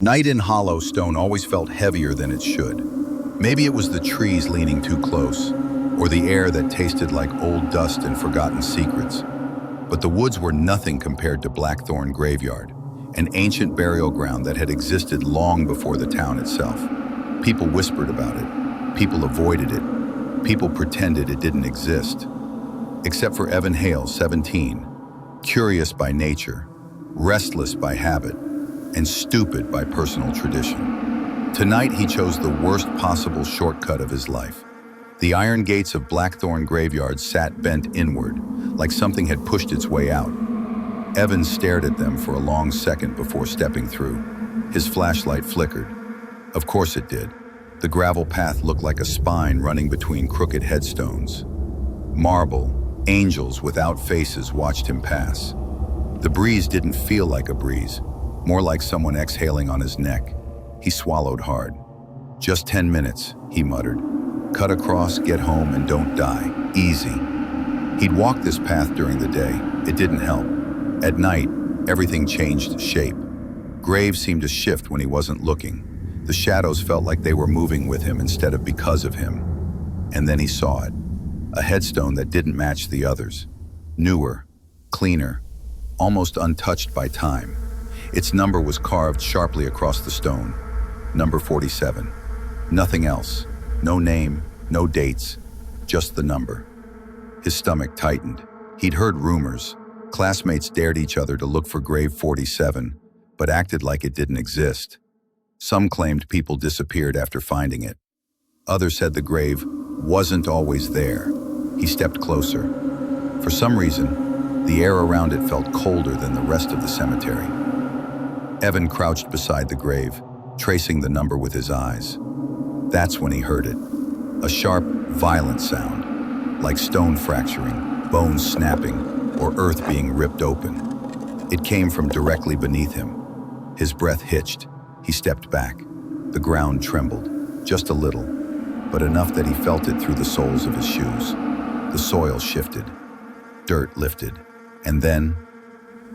Night in hollow stone always felt heavier than it should. Maybe it was the trees leaning too close, or the air that tasted like old dust and forgotten secrets. But the woods were nothing compared to Blackthorn Graveyard, an ancient burial ground that had existed long before the town itself. People whispered about it, people avoided it, people pretended it didn't exist. Except for Evan Hale, 17, curious by nature, restless by habit, and stupid by personal tradition. Tonight he chose the worst possible shortcut of his life. The iron gates of Blackthorn Graveyard sat bent inward, like something had pushed its way out. Evan stared at them for a long second before stepping through. His flashlight flickered. Of course it did. The gravel path looked like a spine running between crooked headstones. Marble, angels without faces watched him pass. The breeze didn't feel like a breeze, more like someone exhaling on his neck. He swallowed hard. "Just 10 minutes, he muttered. "Cut across, get home, and don't die. Easy." He'd walked this path during the day. It didn't help. At night, everything changed shape. Graves seemed to shift when he wasn't looking. The shadows felt like they were moving with him instead of because of him. And then he saw it. A headstone that didn't match the others. Newer, cleaner, almost untouched by time. Its number was carved sharply across the stone. Number 47. Nothing else. No name, no dates, just the number. His stomach tightened. He'd heard rumors. Classmates dared each other to look for grave 47, but acted like it didn't exist. Some claimed people disappeared after finding it. Others said the grave wasn't always there. He stepped closer. For some reason, the air around it felt colder than the rest of the cemetery. Evan crouched beside the grave, tracing the number with his eyes. That's when he heard it. A sharp, violent sound, like stone fracturing, bones snapping, or earth being ripped open. It came from directly beneath him. His breath hitched. He stepped back. The ground trembled, just a little, but enough that he felt it through the soles of his shoes. The soil shifted. Dirt lifted. And then,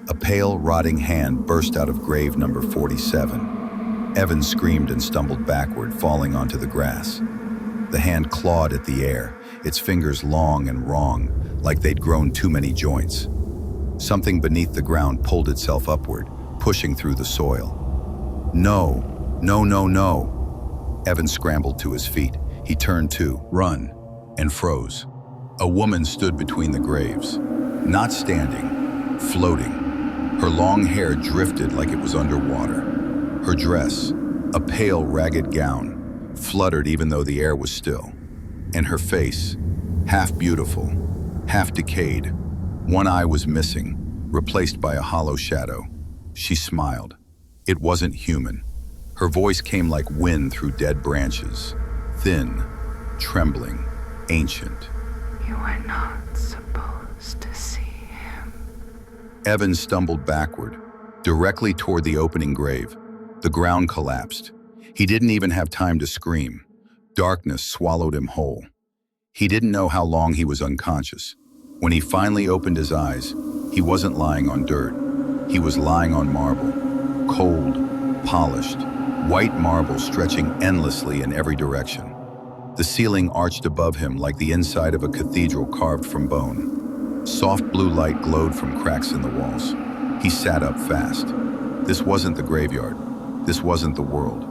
a pale, rotting hand burst out of grave number 47. Evan screamed and stumbled backward, falling onto the grass. The hand clawed at the air, its fingers long and wrong, like they'd grown too many joints. Something beneath the ground pulled itself upward, pushing through the soil. No, no, no, no. Evan scrambled to his feet. He turned to run and froze. A woman stood between the graves, not standing, floating. Her long hair drifted like it was underwater. Her dress, a pale, ragged gown, fluttered even though the air was still. And her face, half beautiful, half decayed. One eye was missing, replaced by a hollow shadow. She smiled. It wasn't human. Her voice came like wind through dead branches, thin, trembling, ancient. You were not supposed to see him. Evan stumbled backward, directly toward the opening grave. The ground collapsed. He didn't even have time to scream. Darkness swallowed him whole. He didn't know how long he was unconscious. When he finally opened his eyes, he wasn't lying on dirt. He was lying on marble, cold, polished, white marble stretching endlessly in every direction. The ceiling arched above him like the inside of a cathedral carved from bone. Soft blue light glowed from cracks in the walls. He sat up fast. This wasn't the graveyard. This wasn't the world.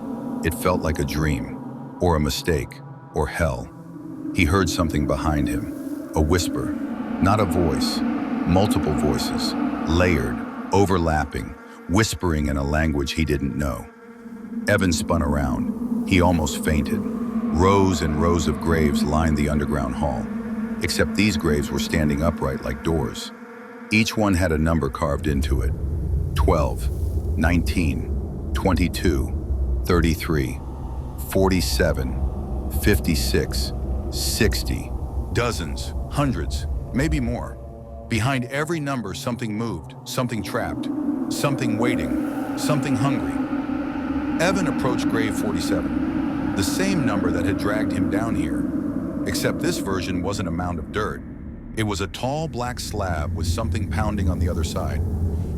It felt like a dream, or a mistake, or hell. He heard something behind him, a whisper, not a voice, multiple voices, layered, overlapping, whispering in a language he didn't know. Evan spun around. He almost fainted. Rows and rows of graves lined the underground hall, except these graves were standing upright like doors. Each one had a number carved into it. 12, 19, 22, 33, 47, 56, 60. Dozens, hundreds, maybe more. Behind every number, something moved, something trapped, something waiting, something hungry. Evan approached grave 47, the same number that had dragged him down here, except this version wasn't a mound of dirt. It was a tall black slab with something pounding on the other side.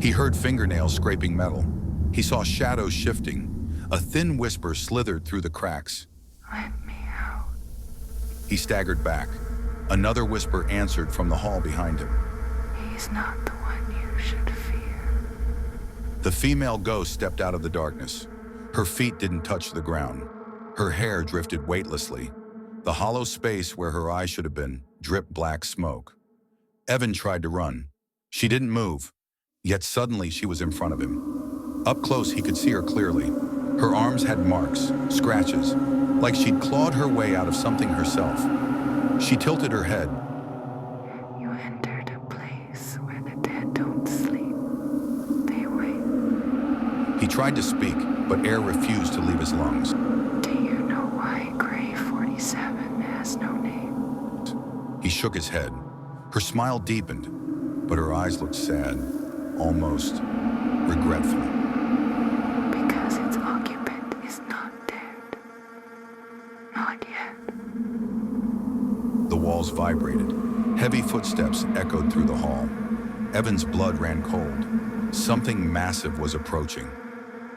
He heard fingernails scraping metal. He saw shadows shifting, A thin whisper slithered through the cracks. Let me out. He staggered back. Another whisper answered from the hall behind him. He's not the one you should fear. The female ghost stepped out of the darkness. Her feet didn't touch the ground. Her hair drifted weightlessly. The hollow space where her eyes should have been dripped black smoke. Evan tried to run. She didn't move, yet suddenly she was in front of him. Up close, he could see her clearly. Her arms had marks, scratches, like she'd clawed her way out of something herself. She tilted her head. You entered a place where the dead don't sleep. They wait. He tried to speak, but air refused to leave his lungs. Do you know why Grave 47 has no name? He shook his head. Her smile deepened, but her eyes looked sad, almost regretful. Because its occupant is not dead. Not yet. The walls vibrated. Heavy footsteps echoed through the hall. Evan's blood ran cold. Something massive was approaching.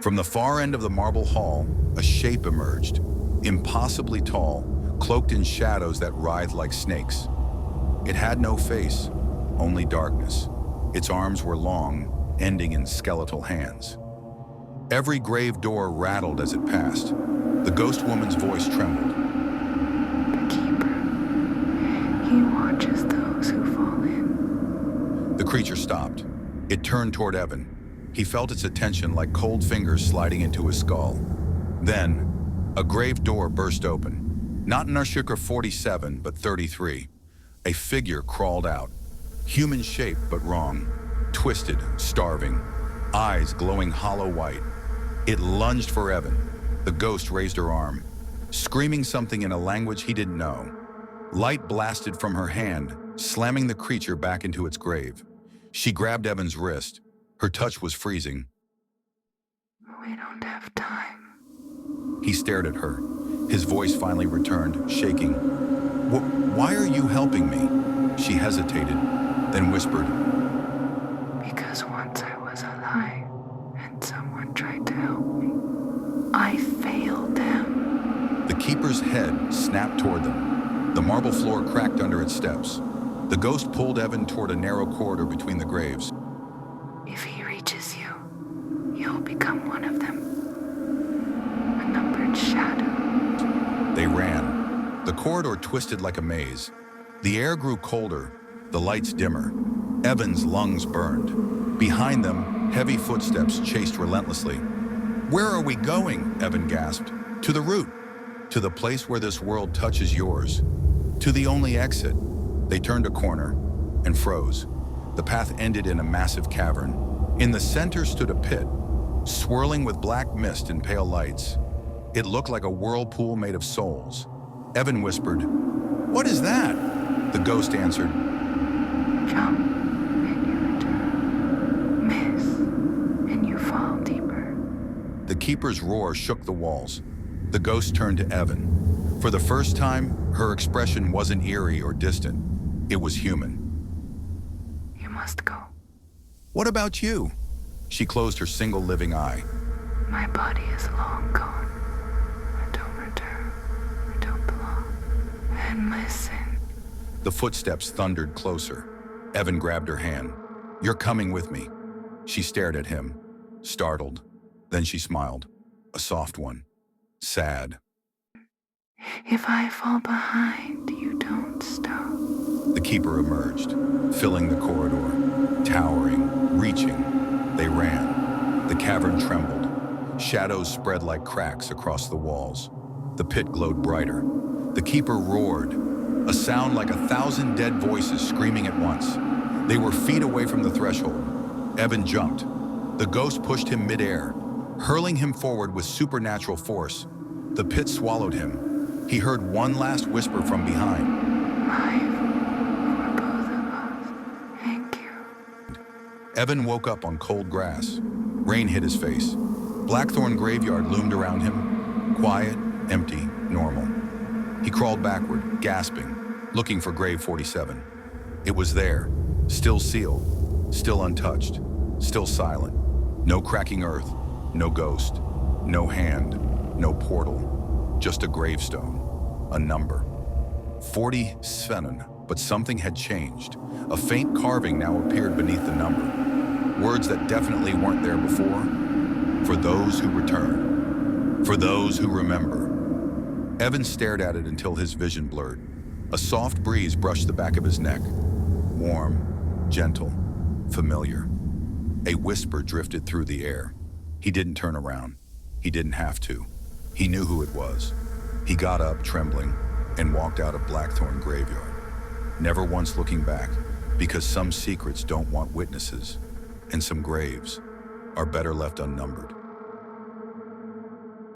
From the far end of the marble hall, a shape emerged, impossibly tall, cloaked in shadows that writhed like snakes. It had no face, only darkness. Its arms were long, ending in skeletal hands. Every grave door rattled as it passed. The ghost woman's voice trembled. The keeper. He watches those who fall in. The creature stopped. It turned toward Evan. He felt its attention like cold fingers sliding into his skull. Then, a grave door burst open. Not in Ashika 47, but 33. A figure crawled out. Human shape, but wrong. Twisted, starving. Eyes glowing hollow white. It lunged for Evan. The ghost raised her arm, screaming something in a language he didn't know. Light blasted from her hand, slamming the creature back into its grave. She grabbed Evan's wrist. Her touch was freezing. We don't have time. He stared at her. His voice finally returned, shaking. Why are you helping me? She hesitated, then whispered. Because once I was alive, and someone tried to help me. I failed them. The keeper's head snapped toward them. The marble floor cracked under its steps. The ghost pulled Evan toward a narrow corridor between the graves. If he reaches you, you'll become one of them. A numbered shadow. They ran. The corridor twisted like a maze. The air grew colder, the lights dimmer. Evan's lungs burned. Behind them, heavy footsteps chased relentlessly. Where are we going? Evan gasped. To the root. To the place where this world touches yours. To the only exit. They turned a corner and froze. The path ended in a massive cavern. In the center stood a pit, swirling with black mist and pale lights. It looked like a whirlpool made of souls. Evan whispered, "What is that?" The ghost answered, Jump and you return. Miss and you fall deeper. The keeper's roar shook the walls. The ghost turned to Evan. For the first time, her expression wasn't eerie or distant. It was human. You must go. What about you? She closed her single living eye. My body is long gone. I don't return. I don't belong. And listen. The footsteps thundered closer. Evan grabbed her hand. You're coming with me. She stared at him, startled. Then she smiled, a soft one, sad. If I fall behind, you don't stop. The keeper emerged, filling the corridor, towering, reaching. They ran. The cavern trembled. Shadows spread like cracks across the walls. The pit glowed brighter. The keeper roared, a sound like 1,000 dead voices screaming at once. They were feet away from the threshold. Evan jumped. The ghost pushed him midair, hurling him forward with supernatural force. The pit swallowed him. He heard one last whisper from behind. Life for both of us. Thank you. Evan woke up on cold grass. Rain hit his face. Blackthorn graveyard loomed around him. Quiet, empty, normal. He crawled backward, gasping, looking for grave 47. It was there, still sealed, still untouched, still silent. No cracking earth, no ghost, No hand, no portal, just a gravestone, a number. 47, but something had changed. A faint carving now appeared beneath the number. Words that definitely weren't there before. For those who return. For those who remember. Evan stared at it until his vision blurred. A soft breeze brushed the back of his neck. Warm, gentle, familiar. A whisper drifted through the air. He didn't turn around. He didn't have to. He knew who it was. He got up, trembling, and walked out of Blackthorn Graveyard, never once looking back, because some secrets don't want witnesses, and some graves are better left unnumbered.